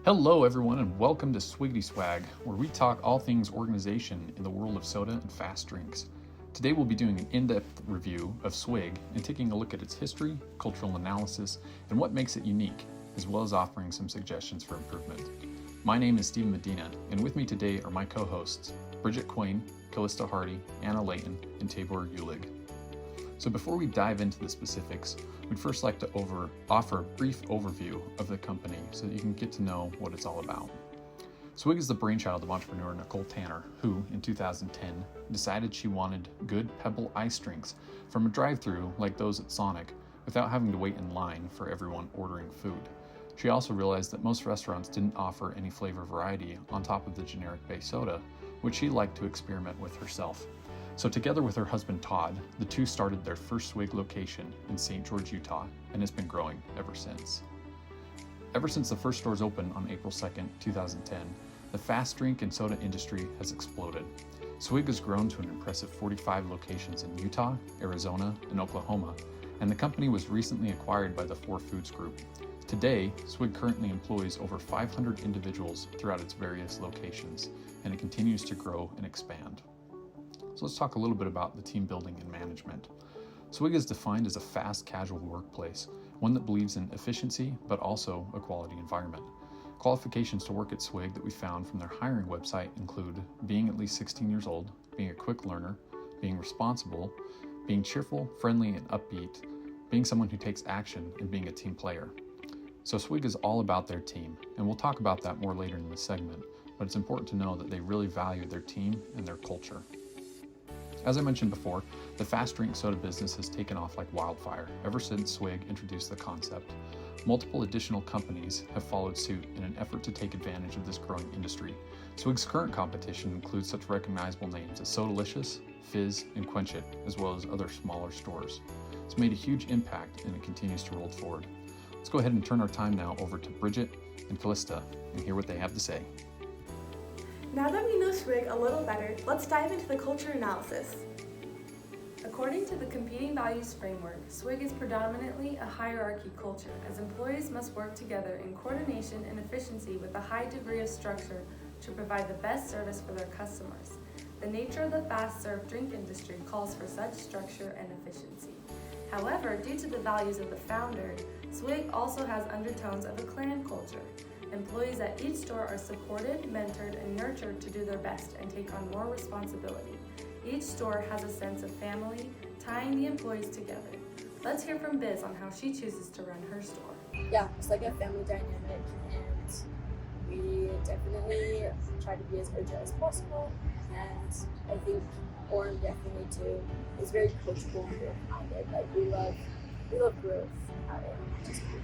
Hello everyone and welcome to SwiggitySwag, where we talk all things organization in the world of soda and fast drinks. Today we'll be doing an in-depth review of Swig and taking a look at its history, cultural analysis, and what makes it unique, as well as offering some suggestions for improvement. My name is Stephen Medina, and with me today are my co-hosts, Bridget Quain, Callista Hardy, Anna Layton, and Tabor Ulig. So before we dive into the specifics, we'd first like to offer a brief overview of the company so that you can get to know what it's all about. Swig is the brainchild of entrepreneur Nicole Tanner, who, in 2010, decided she wanted good Pebble ice drinks from a drive-thru like those at Sonic without having to wait in line for everyone ordering food. She also realized that most restaurants didn't offer any flavor variety on top of the generic base soda, which she liked to experiment with herself. So together with her husband Todd, the two started their first Swig location in St. George, Utah, and it's been growing ever since. Ever since the first stores opened on April 2nd, 2010, the fast drink and soda industry has exploded. Swig has grown to an impressive 45 locations in Utah, Arizona, and Oklahoma, and the company was recently acquired by the 4 Foods Group. Today, Swig currently employs over 500 individuals throughout its various locations, and it continues to grow and expand. So let's talk a little bit about the team building and management. Swig is defined as a fast, casual workplace, one that believes in efficiency, but also a quality environment. Qualifications to work at Swig that we found from their hiring website include being at least 16 years old, being a quick learner, being responsible, being cheerful, friendly, and upbeat, being someone who takes action, and being a team player. So Swig is all about their team, and we'll talk about that more later in the segment, but it's important to know that they really value their team and their culture. As I mentioned before, the fast drink soda business has taken off like wildfire ever since Swig introduced the concept. Multiple additional companies have followed suit in an effort to take advantage of this growing industry. Swig's current competition includes such recognizable names as Sodalicious, Fizz, and Quench It, as well as other smaller stores. It's made a huge impact and it continues to roll forward. Let's go ahead and turn our time now over to Bridget and Callista and hear what they have to say. Now that we know Swig a little better, let's dive into the culture analysis. According to the Competing Values Framework, Swig is predominantly a hierarchy culture, as employees must work together in coordination and efficiency with a high degree of structure to provide the best service for their customers. The nature of the fast-serve drink industry calls for such structure and efficiency. However, due to the values of the founder, Swig also has undertones of a clan culture. Employees at each store are supported, mentored, and nurtured to do their best and take on more responsibility. Each store has a sense of family, tying the employees together. Let's hear from Biz on how she chooses to run her store. Yeah, it's like a family dynamic, and we definitely try to be as urgent as possible, and I think Orem definitely too is very coachable and growth-minded. Like we love growth at it, which is cool.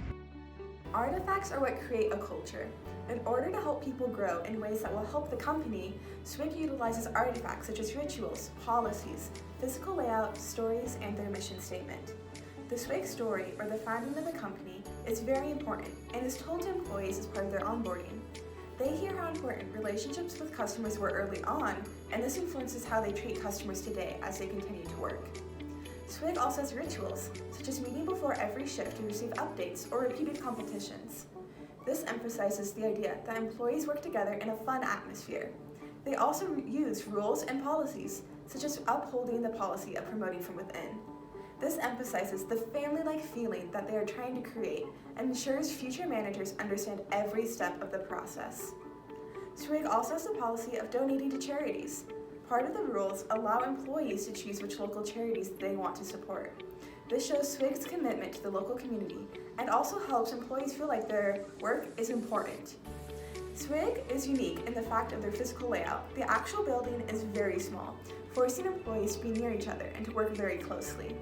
Artifacts are what create a culture. In order to help people grow in ways that will help the company, Swig utilizes artifacts such as rituals, policies, physical layout, stories, and their mission statement. The Swig story, or the founding of the company, is very important and is told to employees as part of their onboarding. They hear how important relationships with customers were early on, and this influences how they treat customers today as they continue to work. Swig also has rituals, such as meeting before every shift to receive updates or repeated competitions. This emphasizes the idea that employees work together in a fun atmosphere. They also use rules and policies, such as upholding the policy of promoting from within. This emphasizes the family-like feeling that they are trying to create and ensures future managers understand every step of the process. Swig also has a policy of donating to charities. Part of the rules allow employees to choose which local charities they want to support. This shows Swig's commitment to the local community and also helps employees feel like their work is important. Swig is unique in the fact of their physical layout. The actual building is very small, forcing employees to be near each other and to work very closely.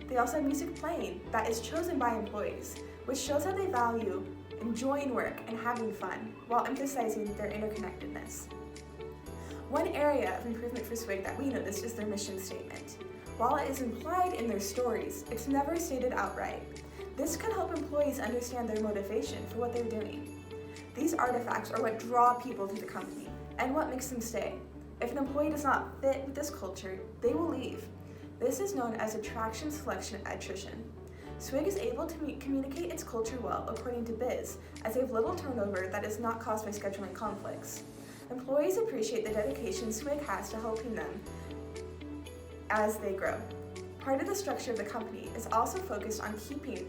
They also have music playing that is chosen by employees, which shows how they value enjoying work and having fun while emphasizing their interconnectedness. One area of improvement for Swig that we noticed is their mission statement. While it is implied in their stories, it's never stated outright. This could help employees understand their motivation for what they're doing. These artifacts are what draw people to the company and what makes them stay. If an employee does not fit with this culture, they will leave. This is known as attraction, selection, attrition. Swig is able to communicate its culture well, according to Biz, as they have little turnover that is not caused by scheduling conflicts. Employees appreciate the dedication Swig has to helping them as they grow. Part of the structure of the company is also focused on keeping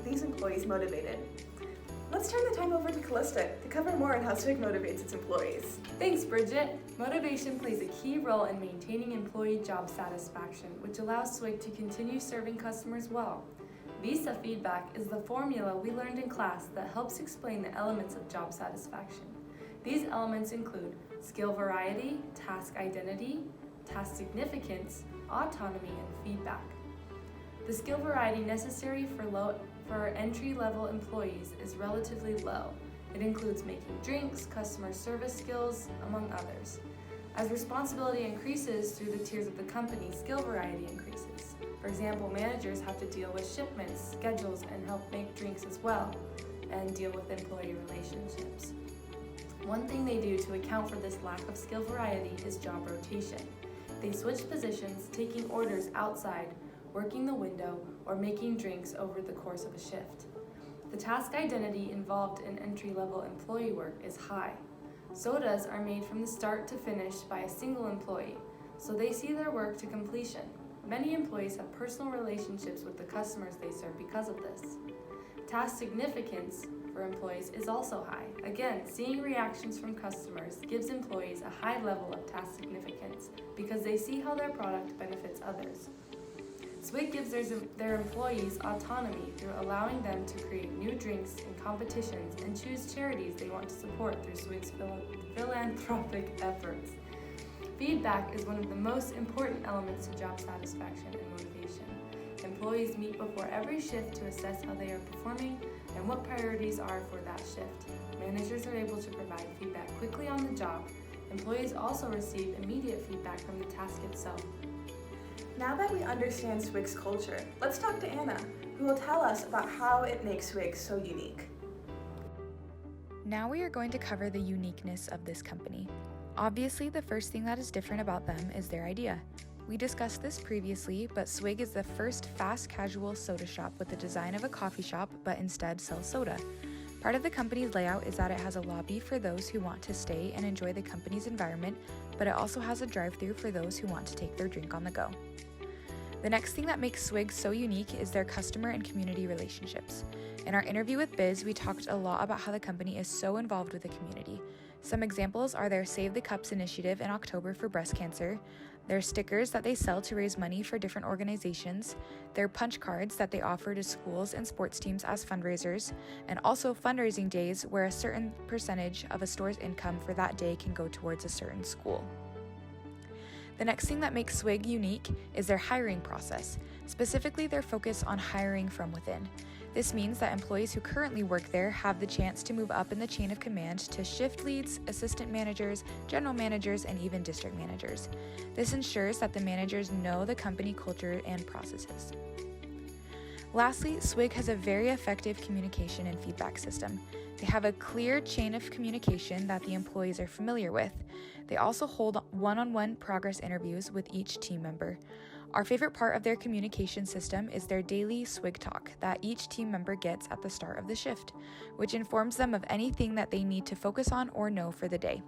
these employees motivated. Let's turn the time over to Callista to cover more on how Swig motivates its employees. Thanks, Bridget. Motivation plays a key role in maintaining employee job satisfaction, which allows Swig to continue serving customers well. Visa feedback is the formula we learned in class that helps explain the elements of job satisfaction. These elements include skill variety, task identity, task significance, autonomy, and feedback. The skill variety necessary for entry-level employees is relatively low. It includes making drinks, customer service skills, among others. As responsibility increases through the tiers of the company, skill variety increases. For example, managers have to deal with shipments, schedules, and help make drinks as well, and deal with employee relationships. One thing they do to account for this lack of skill variety is job rotation. They switch positions, taking orders outside, working the window, or making drinks over the course of a shift. The task identity involved in entry-level employee work is high. Sodas are made from the start to finish by a single employee, so they see their work to completion. Many employees have personal relationships with the customers they serve because of this. Task significance for employees is also high. Again, seeing reactions from customers gives employees a high level of task significance because they see how their product benefits others. Swig gives their employees autonomy through allowing them to create new drinks and competitions and choose charities they want to support through Swig's philanthropic efforts. Feedback is one of the most important elements to job satisfaction and motivation. Employees meet before every shift to assess how they are performing and what priorities are for that shift. Managers are able to provide feedback quickly on the job. Employees also receive immediate feedback from the task itself. Now that we understand Swig's culture, let's talk to Anna, who will tell us about how it makes Swig so unique. Now we are going to cover the uniqueness of this company. Obviously, the first thing that is different about them is their idea. We discussed this previously, but Swig is the first fast casual soda shop with the design of a coffee shop, but instead sells soda. Part of the company's layout is that it has a lobby for those who want to stay and enjoy the company's environment, but it also has a drive-thru for those who want to take their drink on the go. The next thing that makes Swig so unique is their customer and community relationships. In our interview with Biz, we talked a lot about how the company is so involved with the community. Some examples are their Save the Cups initiative in October for breast cancer, their stickers that they sell to raise money for different organizations, their punch cards that they offer to schools and sports teams as fundraisers, and also fundraising days where a certain percentage of a store's income for that day can go towards a certain school. The next thing that makes Swig unique is their hiring process, specifically their focus on hiring from within. This means that employees who currently work there have the chance to move up in the chain of command to shift leads, assistant managers, general managers, and even district managers. This ensures that the managers know the company culture and processes. Lastly, Swig has a very effective communication and feedback system. They have a clear chain of communication that the employees are familiar with. They also hold one-on-one progress interviews with each team member. Our favorite part of their communication system is their daily Swig talk that each team member gets at the start of the shift, which informs them of anything that they need to focus on or know for the day.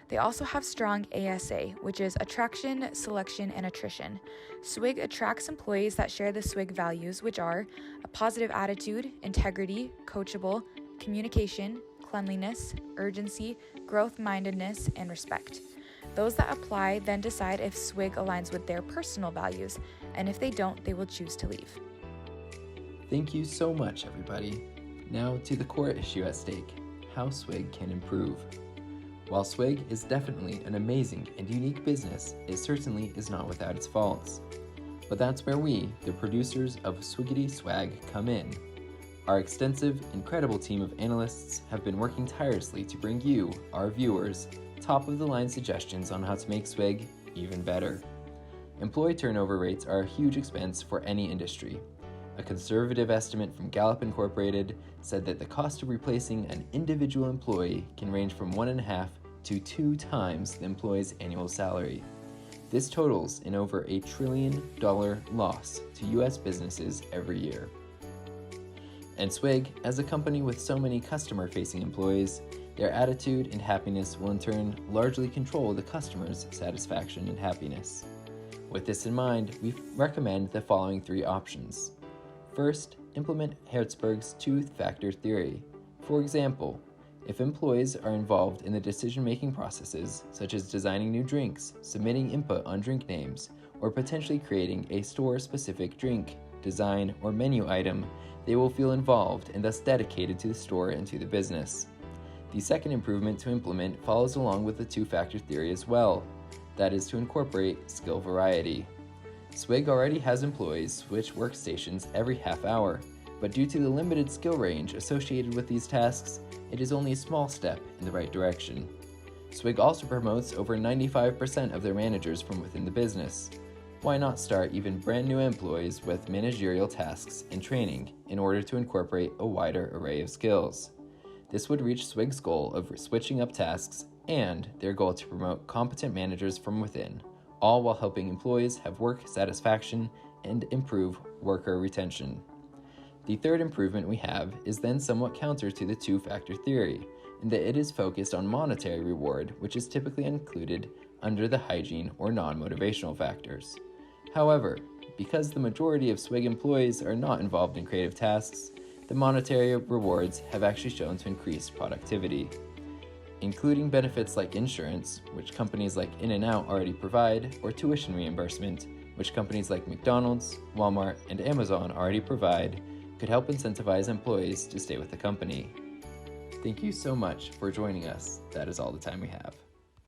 They also have strong ASA, which is attraction, selection, and attrition. Swig attracts employees that share the Swig values, which are a positive attitude, integrity, coachable, communication, cleanliness, urgency, growth-mindedness, and respect. Those that apply then decide if Swig aligns with their personal values, and if they don't, they will choose to leave. Thank you so much, everybody. Now to the core issue at stake, how Swig can improve. While Swig is definitely an amazing and unique business, it certainly is not without its faults. But that's where we, the producers of SwiggitySwag, come in. Our extensive, incredible team of analysts have been working tirelessly to bring you, our viewers, top-of-the-line suggestions on how to make Swig even better. Employee turnover rates are a huge expense for any industry. A conservative estimate from Gallup Incorporated said that the cost of replacing an individual employee can range from 1.5 to 2 times the employee's annual salary. This totals in over $1 trillion loss to U.S. businesses every year. And Swig, as a company with so many customer-facing employees, their attitude and happiness will in turn largely control the customer's satisfaction and happiness. With this in mind, we recommend the following 3 options. First, implement Hertzberg's two-factor theory. For example, if employees are involved in the decision-making processes, such as designing new drinks, submitting input on drink names, or potentially creating a store-specific drink, design, or menu item, they will feel involved and thus dedicated to the store and to the business. The second improvement to implement follows along with the two-factor theory as well. That is to incorporate skill variety. Swig already has employees switch workstations every half hour, but due to the limited skill range associated with these tasks, it is only a small step in the right direction. Swig also promotes over 95% of their managers from within the business. Why not start even brand new employees with managerial tasks and training in order to incorporate a wider array of skills? This would reach Swig's goal of switching up tasks and their goal to promote competent managers from within, all while helping employees have work satisfaction and improve worker retention. The third improvement we have is then somewhat counter to the two-factor theory, in that it is focused on monetary reward, which is typically included under the hygiene or non-motivational factors. However, because the majority of Swig employees are not involved in creative tasks, the monetary rewards have actually shown to increase productivity. Including benefits like insurance, which companies like In-N-Out already provide, or tuition reimbursement, which companies like McDonald's, Walmart, and Amazon already provide, could help incentivize employees to stay with the company. Thank you so much for joining us. That is all the time we have.